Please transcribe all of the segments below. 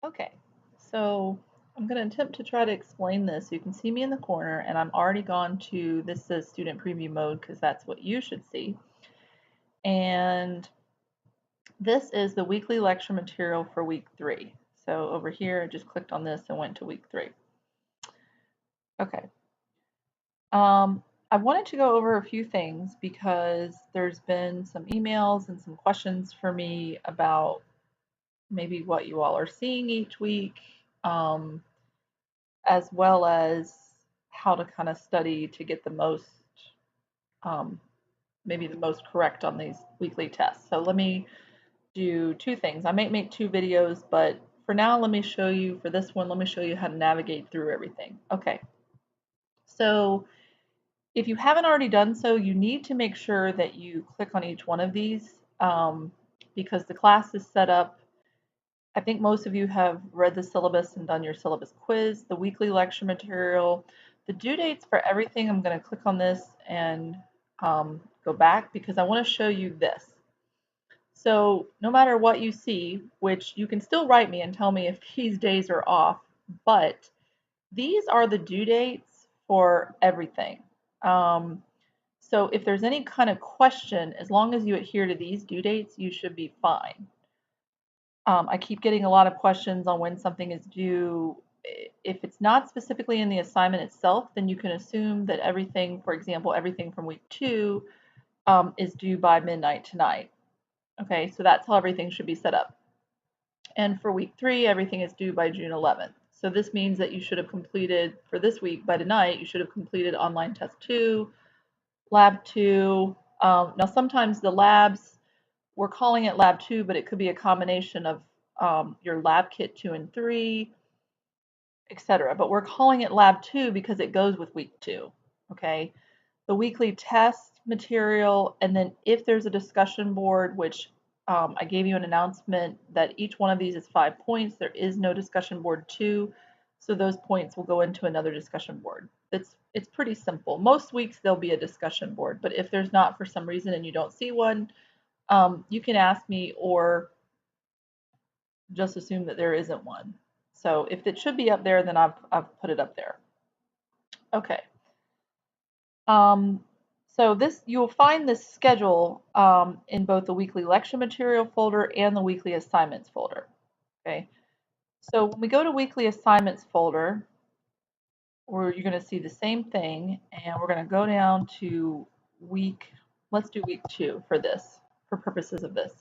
Okay, so I'm going to attempt to try to explain this. You can see me in the corner, and I'm already gone to, this says student preview mode because that's what you should see. And this is the weekly lecture material for week 3. So over here, I just clicked on this and went to week 3. Okay. I wanted to go over a few things because there's been some emails and some questions for me about maybe what you all are seeing each week. As well as how to kind of study to get the most, um, maybe the most correct on these weekly tests. So let me do two things. I might make two videos, but for now, let me show you, for this one, let me show you how to navigate through everything. Okay, so if you haven't already done so, you need to make sure that you click on each one of these because the class is set up. I think most of you have read the syllabus and done your syllabus quiz, the weekly lecture material, the due dates for everything. I'm going to click on this and go back because I want to show you this. So no matter what you see, which you can still write me and tell me if these days are off, but these are the due dates for everything. So if there's any kind of question, as long as you adhere to these due dates, you should be fine. I keep getting a lot of questions on when something is due. If it's not specifically in the assignment itself, then you can assume that everything, for example, everything from week 2 is due by midnight tonight. Okay, so that's how everything should be set up. And for week 3, everything is due by June 11th. So this means that you should have completed, for this week by tonight, you should have completed online test 2, lab 2. Now sometimes the labs, we're calling it lab 2, but it could be a combination of your lab kit 2 and 3, etc. But we're calling it lab 2 because it goes with week 2. Okay, the weekly test material, and then if there's a discussion board, which I gave you an announcement that each one of these is 5 points. There is no discussion board 2, so those points will go into another discussion board. It's pretty simple. Most weeks there'll be a discussion board, but if there's not for some reason and you don't see one, you can ask me or just assume that there isn't one. So if it should be up there, then I've put it up there. Okay. So this, you'll find this schedule in both the weekly lecture material folder and the weekly assignments folder. Okay. So when we go to weekly assignments folder, you're going to see the same thing, and we're going to go down to let's do week 2 for this, for purposes of this.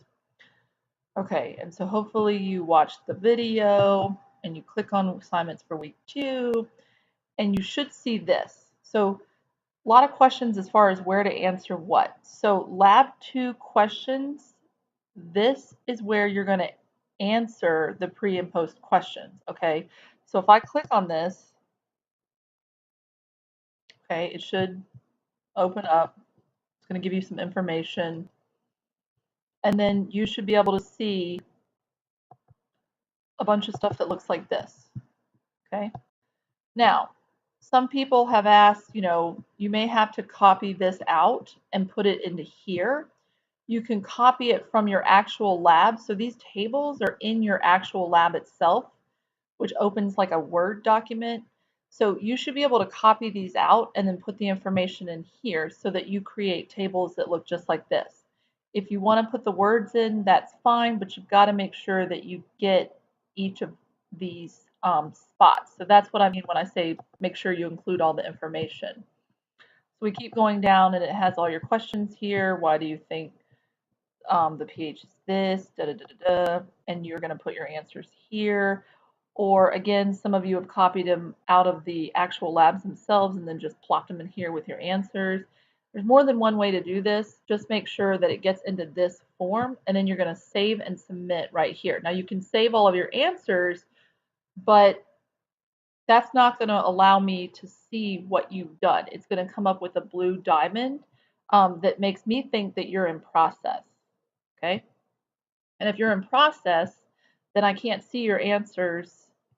Okay, and so hopefully you watched the video and you click on assignments for week 2, and you should see this. So a lot of questions as far as where to answer what. So lab 2 questions, this is where you're going to answer the pre and post questions, okay? So if I click on this, okay, it should open up. It's going to give you some information. And then you should be able to see a bunch of stuff that looks like this, okay? Now, some people have asked, you may have to copy this out and put it into here. You can copy it from your actual lab. So these tables are in your actual lab itself, which opens like a Word document. So you should be able to copy these out and then put the information in here so that you create tables that look just like this. If you want to put the words in, that's fine, but you've got to make sure that you get each of these spots. So that's what I mean when I say make sure you include all the information. So we keep going down and it has all your questions here. Why do you think the pH is this, da da da da da, and you're going to put your answers here. Or again, some of you have copied them out of the actual labs themselves and then just plopped them in here with your answers. There's more than one way to do this. Just make sure that it gets into this form, and then you're going to save and submit right here. Now you can save all of your answers, but that's not going to allow me to see what you've done. It's going to come up with a blue diamond that makes me think that you're in process. Okay. And if you're in process, then I can't see your answers.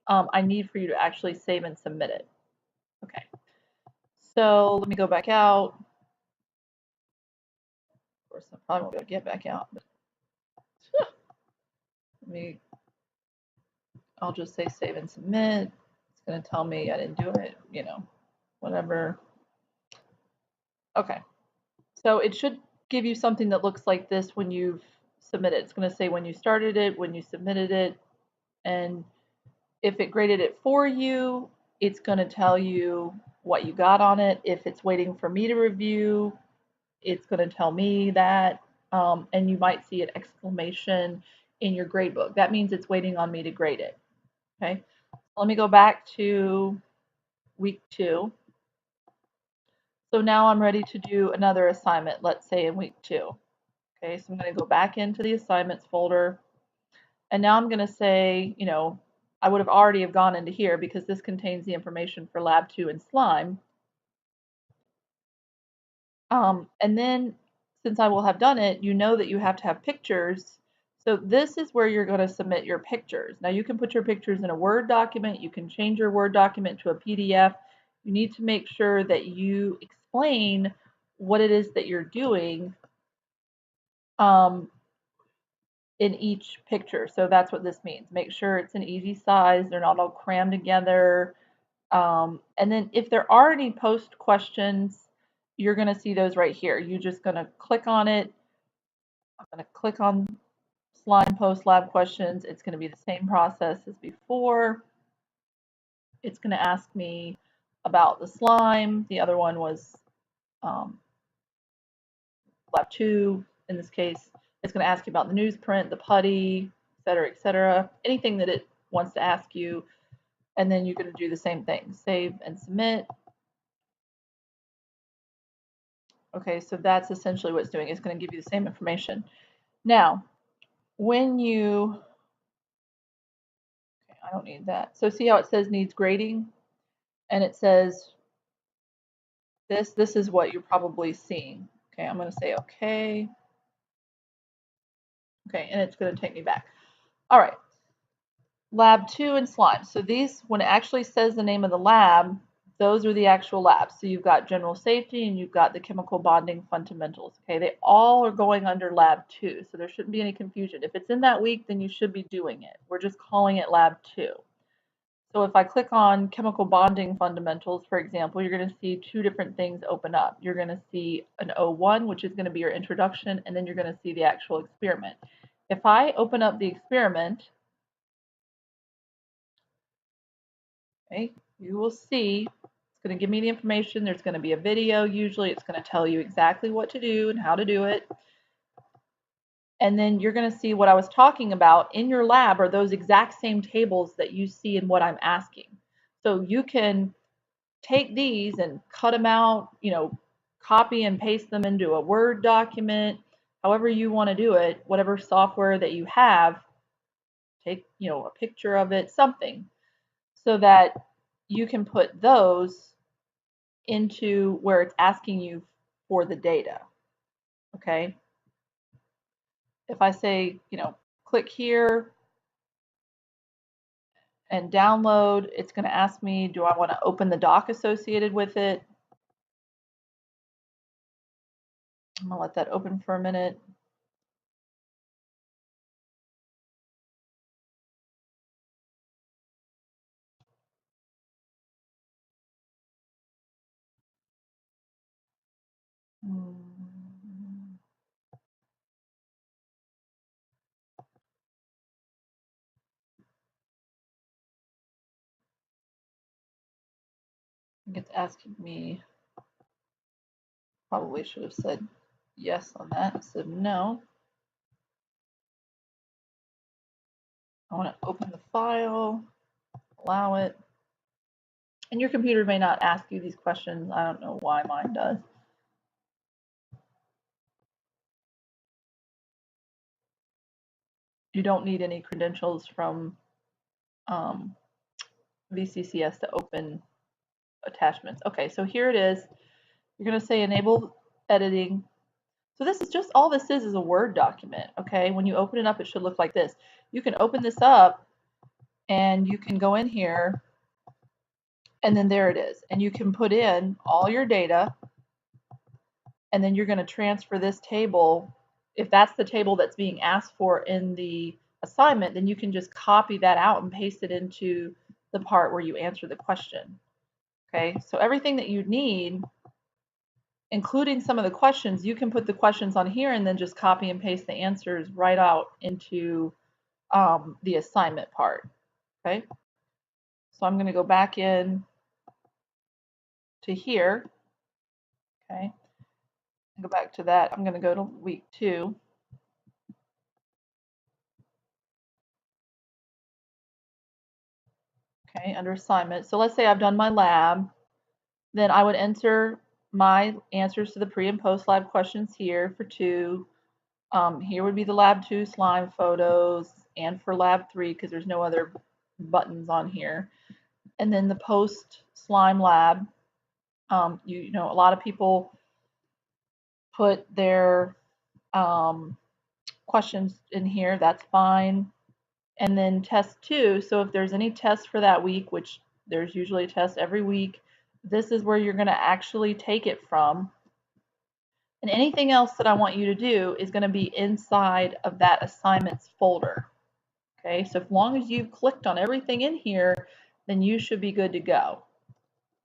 I need for you to actually save and submit it. Okay. So let me go back out. Of course, I probably won't be able to get back out. But let me. I'll just say save and submit. It's going to tell me I didn't do it, you know, whatever. Okay. So it should give you something that looks like this when you've submitted. It's going to say when you started it, when you submitted it, and if it graded it for you, it's going to tell you what you got on it. If it's waiting for me to review, it's going to tell me that, and you might see an exclamation in your grade book. That means it's waiting on me to grade it. Okay, let me go back to week 2. So now I'm ready to do another assignment, let's say in week 2. Okay, so I'm going to go back into the assignments folder, and now I'm going to say, you know, I would have already have gone into here because this contains the information for lab 2 and slime. And then since I will have done it, you know that you have to have pictures. So this is where you're going to submit your pictures. Now you can put your pictures in a Word document. You can change your Word document to a PDF. You need to make sure that you explain what it is that you're doing in each picture. So that's what this means. Make sure it's an easy size. They're not all crammed together. And then if there are any post questions, you're going to see those right here. You're just going to click on it. I'm going to click on slime post lab questions. It's going to be the same process as before. It's going to ask me about the slime. The other one was lab 2 in this case. It's going to ask you about the newsprint, the putty, et cetera, anything that it wants to ask you. And then you're going to do the same thing, save and submit. Okay, so that's essentially what it's doing. It's going to give you the same information. Now, when you, okay, I don't need that. So see how it says needs grading? And it says this is what you're probably seeing. Okay, I'm going to say okay. Okay, and it's going to take me back. All right, lab 2 and slime. So these, when it actually says the name of the lab, those are the actual labs. So you've got general safety and you've got the chemical bonding fundamentals. Okay, they all are going under lab 2, so there shouldn't be any confusion. If it's in that week, then you should be doing it. We're just calling it lab 2. So if I click on chemical bonding fundamentals, for example, you're going to see 2 different things open up. You're going to see an O1, which is going to be your introduction, and then you're going to see the actual experiment. If I open up the experiment, okay, you will see it's going to give me the information. There's going to be a video. Usually it's going to tell you exactly what to do and how to do it. And then you're going to see what I was talking about in your lab are those exact same tables that you see in what I'm asking. So you can take these and cut them out, you know, copy and paste them into a Word document, however you want to do it, whatever software that you have, take, you know, a picture of it, something, so that you can put those into where it's asking you for the data. Okay. If I say, you know, click here and download, it's going to ask me, do I want to open the doc associated with it? I'm going to let that open for a minute. I think it's asking me, probably should have said yes on that instead of no. I want to open the file, allow it. And your computer may not ask you these questions. I don't know why mine does. You don't need any credentials from VCCS to open attachments. Okay, so here it is. You're going to say enable editing. So this is just, all this is a Word document, okay? When you open it up, it should look like this. You can open this up and you can go in here and then there it is. And you can put in all your data and then you're going to transfer this table. If that's the table that's being asked for in the assignment, then you can just copy that out and paste it into the part where you answer the question. Okay, so everything that you need, including some of the questions, you can put the questions on here and then just copy and paste the answers right out into the assignment part. Okay, so I'm going to go back in to here. Okay, go back to that. I'm going to go to week 2. Okay, under assignment. So let's say I've done my lab, then I would enter my answers to the pre and post lab questions here for 2. Here would be the lab 2 slime photos, and for lab 3 because there's no other buttons on here. And then the post slime lab, you know, a lot of people put their questions in here. That's fine. And then test 2. So if there's any test for that week, which there's usually a test every week, this is where you're going to actually take it from. And anything else that I want you to do is going to be inside of that assignments folder. Okay, so as long as you've clicked on everything in here, then you should be good to go.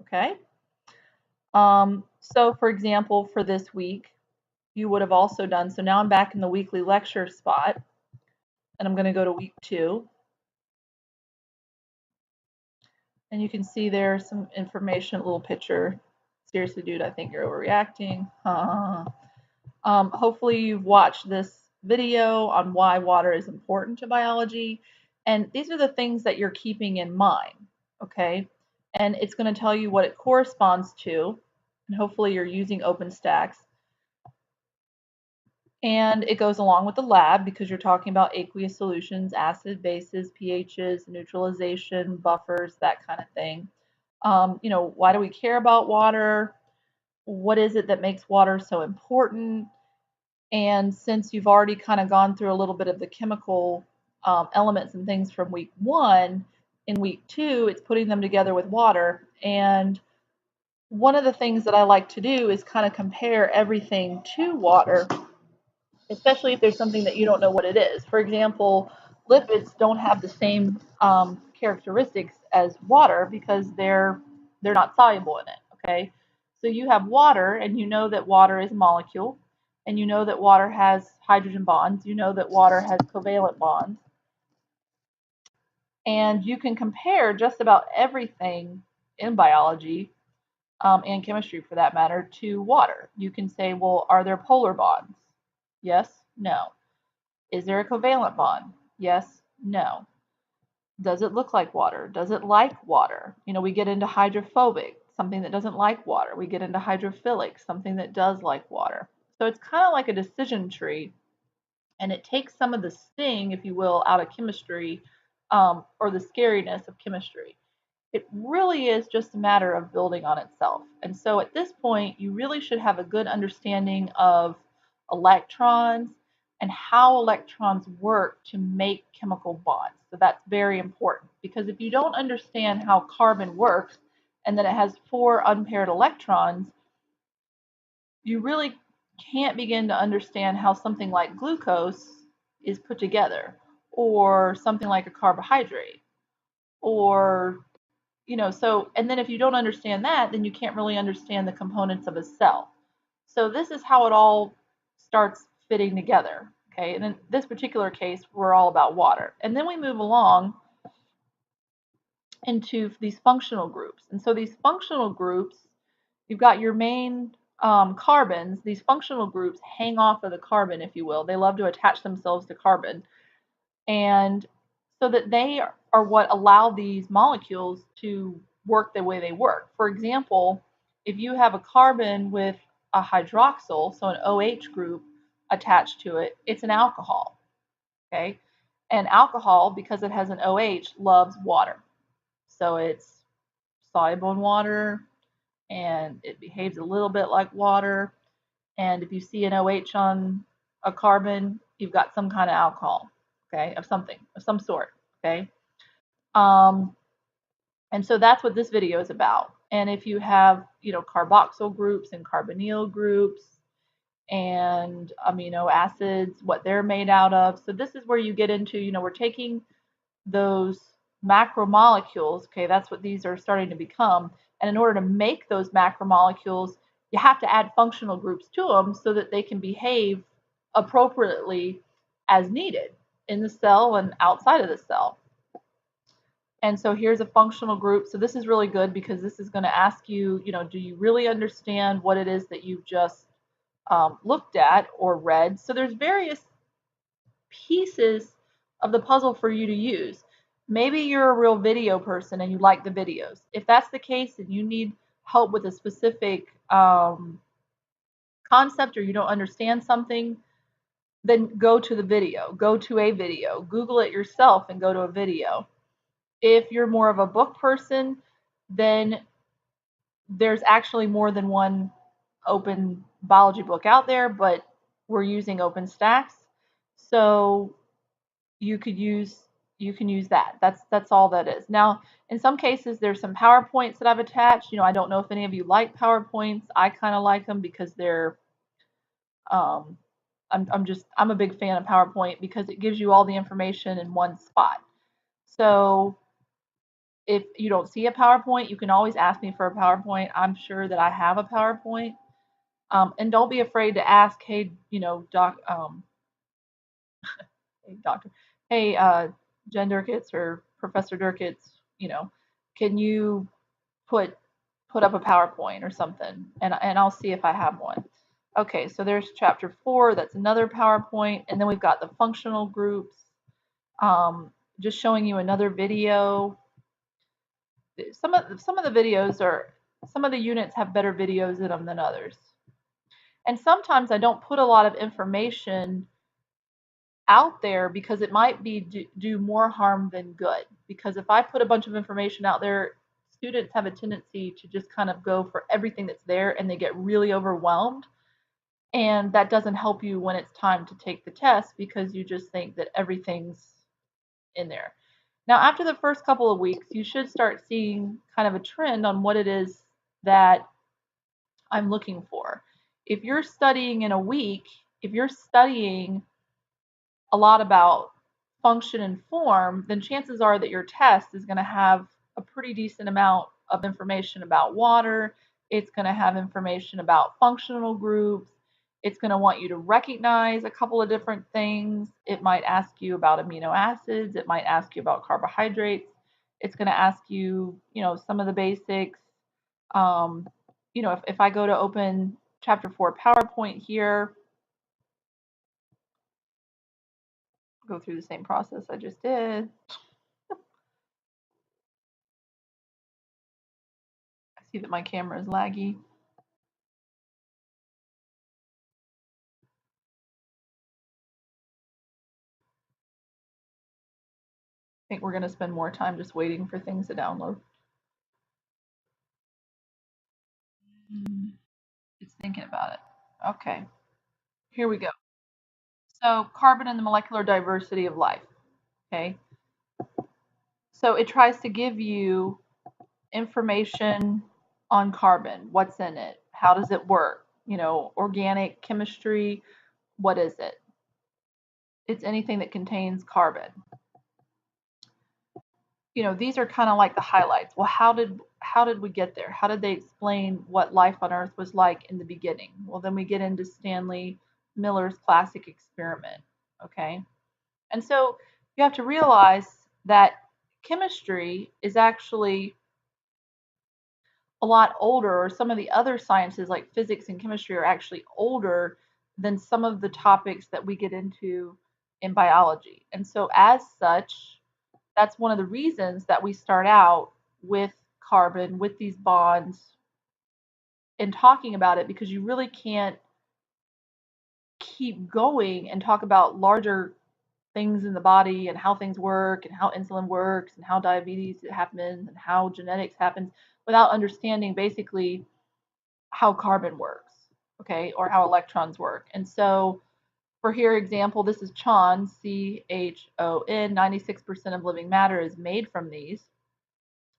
Okay. So for example, for this week, you would have also done, so now I'm back in the weekly lecture spot, and I'm going to go to week 2. And you can see there's some information, a little picture. Seriously, dude, I think you're overreacting. Hopefully you've watched this video on why water is important to biology. And these are the things that you're keeping in mind, okay? And it's going to tell you what it corresponds to. And hopefully you're using OpenStax. And it goes along with the lab because you're talking about aqueous solutions, acid, bases, pHs, neutralization, buffers, that kind of thing. You know, why do we care about water? What is it that makes water so important? And since you've already kind of gone through a little bit of the chemical elements and things from week 1, in week 2, it's putting them together with water. And one of the things that I like to do is kind of compare everything to water, especially if there's something that you don't know what it is. For example, lipids don't have the same characteristics as water because they're not soluble in it. Okay, so you have water, and you know that water is a molecule, and you know that water has hydrogen bonds. You know that water has covalent bonds, and you can compare just about everything in biology and chemistry, for that matter, to water. You can say, well, are there polar bonds? Yes, no. Is there a covalent bond? Yes, no. Does it look like water? Does it like water? You know, we get into hydrophobic, something that doesn't like water. We get into hydrophilic, something that does like water. So it's kind of like a decision tree, and it takes some of the sting, if you will, out of chemistry, or the scariness of chemistry. It really is just a matter of building on itself. And so at this point, you really should have a good understanding of electrons and how electrons work to make chemical bonds. So that's very important, because if you don't understand how carbon works and that it has 4 unpaired electrons, you really can't begin to understand how something like glucose is put together, or something like a carbohydrate, or so, and then if you don't understand that, then you can't really understand the components of a cell. So this is how it all starts fitting together. Okay, and in this particular case, we're all about water. And then we move along into these functional groups. And so these functional groups, you've got your main carbons. These functional groups hang off of the carbon, if you will. They love to attach themselves to carbon. And so that they are what allow these molecules to work the way they work. For example, if you have a carbon with a hydroxyl, so an OH group attached to it, it's an alcohol. Okay, and alcohol, because it has an OH, loves water. So it's soluble in water, and it behaves a little bit like water. And if you see an OH on a carbon, you've got some kind of alcohol, okay, of some sort, okay. And so that's what this video is about. And if you have, carboxyl groups and carbonyl groups, and amino acids, what they're made out of. So this is where you get into, we're taking those macromolecules, okay, that's what these are starting to become. And in order to make those macromolecules, you have to add functional groups to them so that they can behave appropriately as needed in the cell and outside of the cell. And so here's a functional group. So this is really good because this is going to ask you, do you really understand what it is that you've just looked at or read? So there's various pieces of the puzzle for you to use. Maybe you're a real video person and you like the videos. If that's the case and you need help with a specific concept or you don't understand something, then go to the video. Go to a video. Google it yourself and go to a video. If you're more of a book person, then there's actually more than one open biology book out there, but we're using OpenStax. So you can use that. That's all that is. Now, in some cases, there's some PowerPoints that I've attached. I don't know if any of you like PowerPoints. I kind of like them because they're um, I'm a big fan of PowerPoint because it gives you all the information in one spot. So if you don't see a PowerPoint, you can always ask me for a PowerPoint. I'm sure that I have a PowerPoint. And don't be afraid to ask, hey, hey, doctor, hey, Jen Durkitz or Professor Durkitz, can you put up a PowerPoint or something, and I'll see if I have one. Okay, so there's chapter 4. That's another PowerPoint, and then we've got the functional groups. Just showing you another video. Some of the videos are some of the units have better videos in them than others, and sometimes I don't put a lot of information out there because it might be do more harm than good. Because if I put a bunch of information out there, students have a tendency to just kind of go for everything that's there and they get really overwhelmed. And that doesn't help you when it's time to take the test because you just think that everything's in there. Now, after the first couple of weeks, you should start seeing kind of a trend on what it is that I'm looking for. If you're studying in a week, if you're studying a lot about function and form, then chances are that your test is going to have a pretty decent amount of information about water. It's going to have information about functional groups. It's going to want you to recognize a couple of different things. It might ask you about amino acids. It might ask you about carbohydrates. It's going to ask you, some of the basics. If I go to open chapter 4 PowerPoint here, go through the same process I just did. I see that my camera is laggy. I think we're going to spend more time just waiting for things to download. It's thinking about it. Okay, here we go. So carbon and the molecular diversity of life. Okay, so it tries to give you information on carbon. What's in it? How does it work? Organic chemistry. What is it? It's anything that contains carbon. These are kind of like the highlights. Well, how did we get there? How did they explain what life on Earth was like in the beginning? Well, then we get into Stanley Miller's classic experiment, okay? And so you have to realize that chemistry is actually a lot older, or some of the other sciences like physics and chemistry are actually older than some of the topics that we get into in biology. And so as such, that's one of the reasons that we start out with carbon, with these bonds, and talking about it, because you really can't keep going and talk about larger things in the body and how things work and how insulin works and how diabetes happens and how genetics happens without understanding basically how carbon works, okay, or how electrons work. And so for here example, this is CHON, CHON, 96% of living matter is made from these.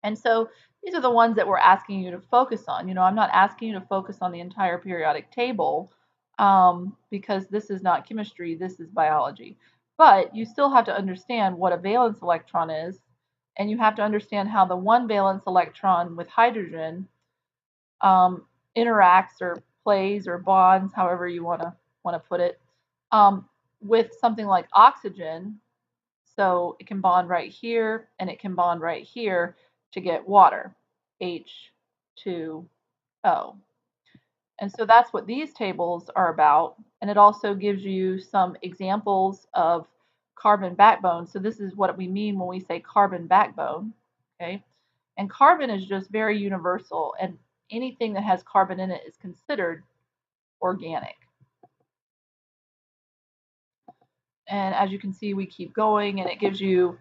And so these are the ones that we're asking you to focus on. I'm not asking you to focus on the entire periodic table. because this is not chemistry, this is biology. But you still have to understand what a valence electron is, and you have to understand how the one valence electron with hydrogen um, interacts or plays or bonds, however you want to put it, um, with something like oxygen. So it can bond right here and it can bond right here to get water, H2O. And so that's what these tables are about. And it also gives you some examples of carbon backbone. So this is what we mean when we say carbon backbone. Okay. And carbon is just very universal, and anything that has carbon in it is considered organic. And as you can see, we keep going, and it gives you,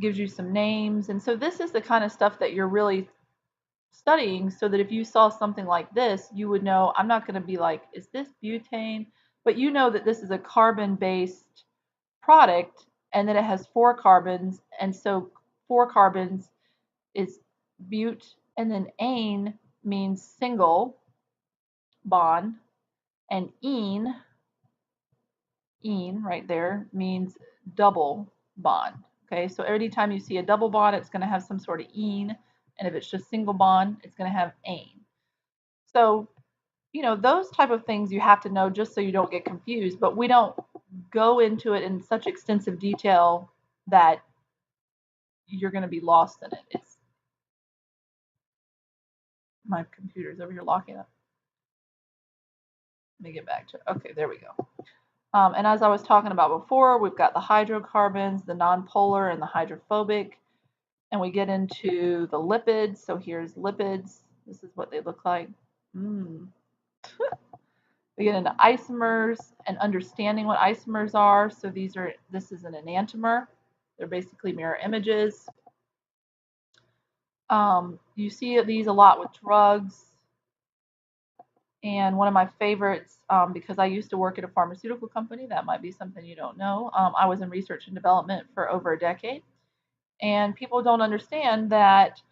gives you some names. And so this is the kind of stuff that you're really studying, so that if you saw something like this, you would know, I'm not going to be like, is this butane? But you know that this is a carbon-based product, and that it has 4 carbons, and so 4 carbons is but, and then ane means single bond, and ene right there means double bond. Okay, so every time you see a double bond, it's going to have some sort of ene, and if it's just single bond, it's going to have ane. So, those type of things you have to know just so you don't get confused, but we don't go into it in such extensive detail that you're going to be lost in it. It's my computer's over here locking up. Let me get back to it. Okay, there we go. And as I was talking about before, we've got the hydrocarbons, the nonpolar, and the hydrophobic. And we get into the lipids. So here's lipids. This is what they look like. We get into isomers and understanding what isomers are. So this is an enantiomer. They're basically mirror images. You see these a lot with drugs. And one of my favorites, because I used to work at a pharmaceutical company, that might be something you don't know. I was in research and development for over a decade. And people don't understand that,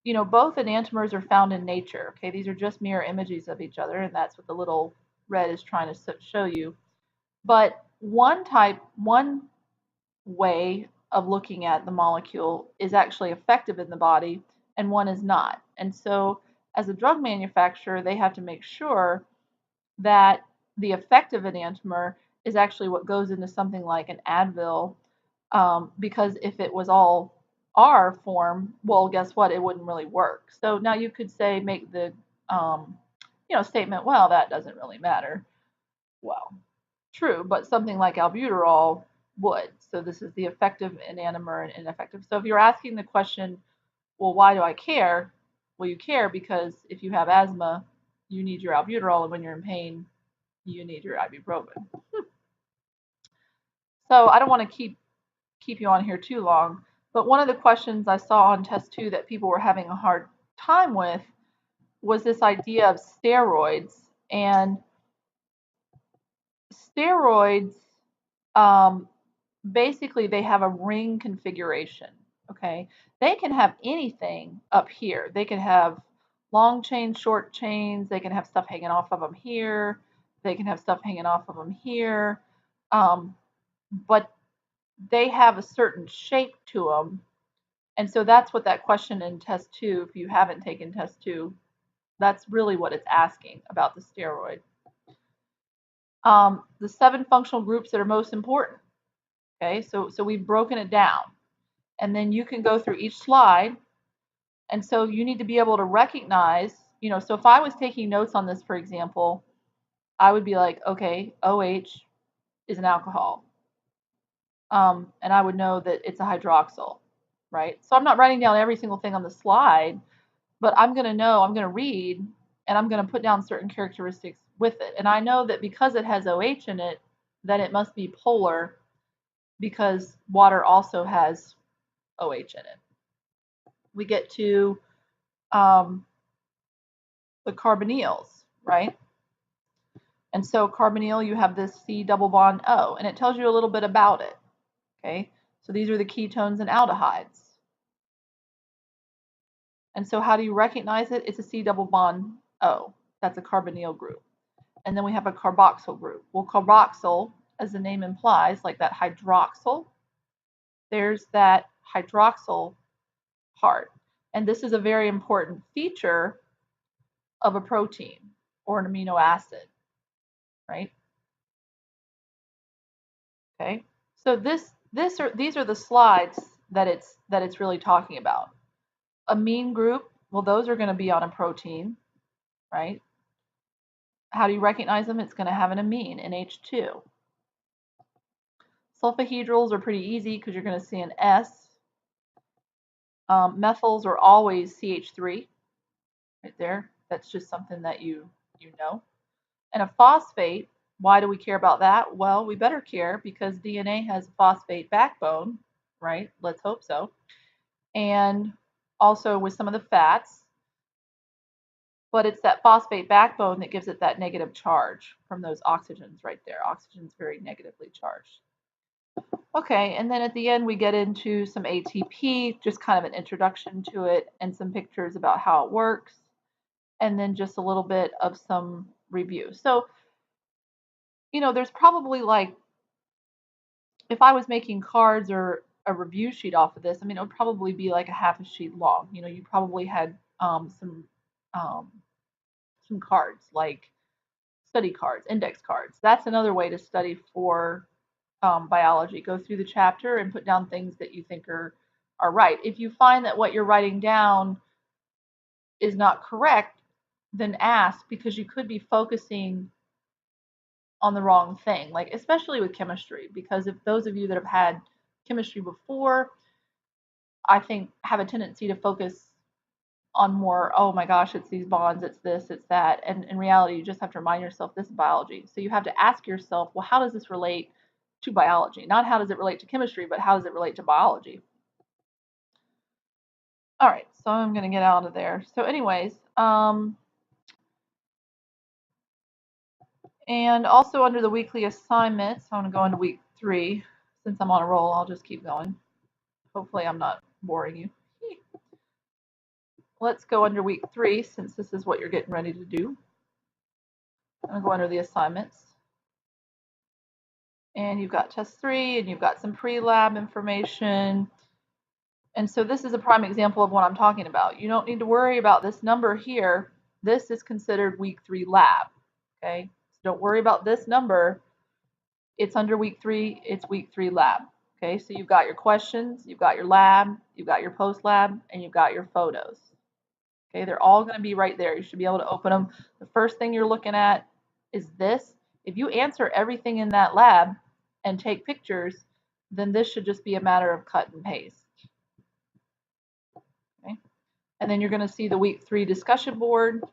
both enantiomers are found in nature. Okay, these are just mirror images of each other, and that's what the little red is trying to show you. But one way of looking at the molecule is actually effective in the body, and one is not. And so, as a drug manufacturer, they have to make sure that the effective enantiomer is actually what goes into something like an Advil, because if it was all R form, well, guess what? It wouldn't really work. So now you could say, make the statement, well, that doesn't really matter. Well, true, but something like albuterol would. So this is the effective enantiomer and ineffective. So if you're asking the question, well, why do I care? Well, you care because if you have asthma, you need your albuterol, and when you're in pain, you need your ibuprofen. So I don't want to keep you on here too long, but one of the questions I saw on test 2 that people were having a hard time with was this idea of steroids. And steroids, basically, they have a ring configuration. Okay, they can have anything up here. They can have long chains, short chains. They can have stuff hanging off of them here. They can have stuff hanging off of them here. But they have a certain shape to them. And so that's what that question in test 2, if you haven't taken test 2, that's really what it's asking about the steroid. The 7 functional groups that are most important. Okay, so we've broken it down. And then you can go through each slide. And so you need to be able to recognize, so if I was taking notes on this, for example, I would be like, okay, OH is an alcohol. And I would know that it's a hydroxyl, right? So I'm not writing down every single thing on the slide, but I'm going to know, I'm going to read, and I'm going to put down certain characteristics with it. And I know that because it has OH in it, that it must be polar, because water also has OH in it. We get to the carbonyls, right? And so carbonyl, you have this C double bond O, and it tells you a little bit about it. Okay, so these are the ketones and aldehydes. And so how do you recognize it? It's a C double bond O. That's a carbonyl group. and then we have a carboxyl group. Well, carboxyl, as the name implies, like that hydroxyl, there's that hydroxyl part. And this is a very important feature of a protein or an amino acid, right? Okay. So these are the slides that it's really talking about. Amine group, well, those are going to be on a protein, right? How do you recognize them? It's going to have an amine, NH2. Sulfahedrals are pretty easy because you're going to see an S. Methyls are always CH3, right there. That's just something that you know. And a phosphate, why do we care about that? Well, we better care because DNA has a phosphate backbone, right? Let's hope so. And also with some of the fats, but it's that phosphate backbone that gives it that negative charge from those oxygens right there. Oxygen's very negatively charged. Okay, and then at the end we get into some ATP, just kind of an introduction to it and some pictures about how it works, and then just a little bit of some review. So, there's probably like, if I was making cards or a review sheet off of this, I mean, it would probably be like a half a sheet long. You probably had um, some cards, like study cards, index cards. That's another way to study for biology. Go through the chapter and put down things that you think are right. If you find that what you're writing down is not correct, then ask, because you could be focusing on the wrong thing, like especially with chemistry, because if those of you that have had chemistry before, I think have a tendency to focus on more, oh my gosh, it's these bonds, it's this, it's that. And in reality, you just have to remind yourself this is biology. So you have to ask yourself, well, how does this relate to biology? Not how does it relate to chemistry, but how does it relate to biology? All right, so I'm going to get out of there. So anyways, and also under the weekly assignments, I'm going to go into week 3. Since I'm on a roll, I'll just keep going. Hopefully I'm not boring you. Let's go under week 3, since this is what you're getting ready to do. I'm going to go under the assignments. And you've got test 3, and you've got some pre-lab information. And so this is a prime example of what I'm talking about. You don't need to worry about this number here. This is considered week 3 lab, okay? So don't worry about this number. It's under week 3, it's week 3 lab, okay? So you've got your questions, you've got your lab, you've got your post-lab, and you've got your photos. Okay, they're all going to be right there. You should be able to open them. The first thing you're looking at is this. If you answer everything in that lab and take pictures, then this should just be a matter of cut and paste. Okay, and then you're going to see the week 3 discussion board.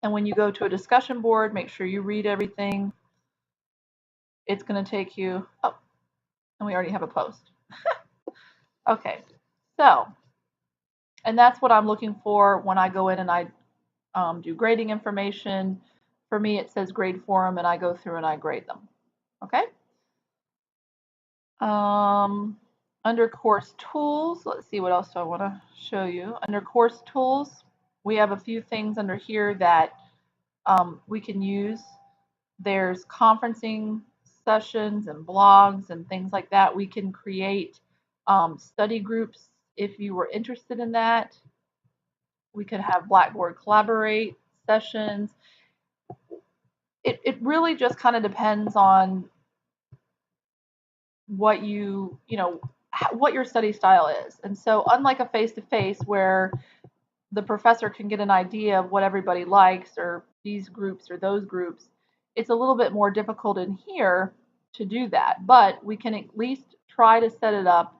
And when you go to a discussion board, make sure you read everything. It's going to take you, oh, and we already have a post. Okay, so, and that's what I'm looking for when I go in and I do grading information. For me, it says grade forum, and I go through and I grade them. Okay. Under course tools, let's see what else do I want to show you. Under course tools, we have a few things under here that we can use. There's conferencing sessions and blogs and things like that. We can create study groups if you were interested in that. We could have Blackboard Collaborate sessions. It really just kind of depends on what what your study style is. And so unlike a face-to-face where the professor can get an idea of what everybody likes, or these groups or those groups, it's a little bit more difficult in here to do that. But we can at least try to set it up,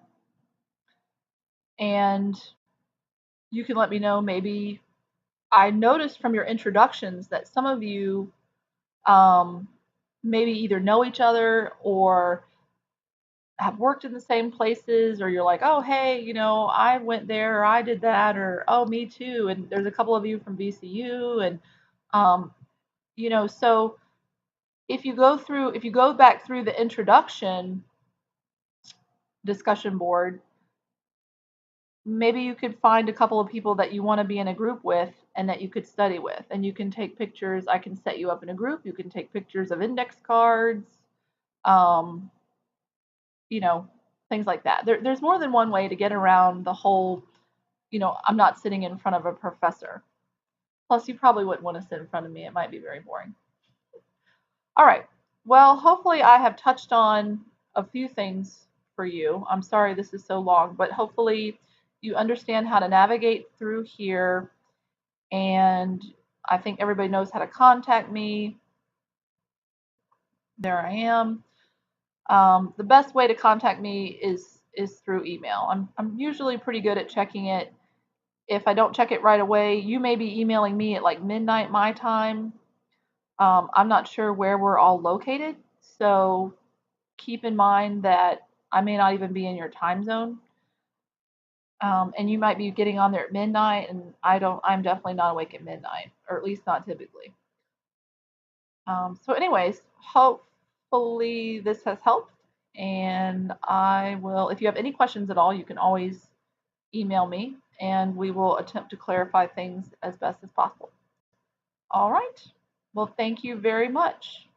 and you can let me know. Maybe I noticed from your introductions that some of you maybe either know each other or have worked in the same places, or you're like, oh, hey, I went there, or I did that, or oh, me too. And there's a couple of you from VCU, and so if you go back through the introduction discussion board, maybe you could find a couple of people that you want to be in a group with and that you could study with. And you can take pictures. I can set you up in a group. You can take pictures of index cards, um, you know, things like that. There's more than one way to get around the whole, I'm not sitting in front of a professor. Plus, you probably wouldn't want to sit in front of me. It might be very boring. All right. Well, hopefully, I have touched on a few things for you. I'm sorry this is so long, but hopefully, you understand how to navigate through here. And I think everybody knows how to contact me. There I am. The best way to contact me is through email. I'm usually pretty good at checking it. If I don't check it right away, you may be emailing me at like midnight my time. I'm not sure where we're all located, so keep in mind that I may not even be in your time zone. And you might be getting on there at midnight, and I'm definitely not awake at midnight, or at least not typically. So anyways, hopefully this has helped, and I will, if you have any questions at all, you can always email me, and we will attempt to clarify things as best as possible. All right. Well, thank you very much.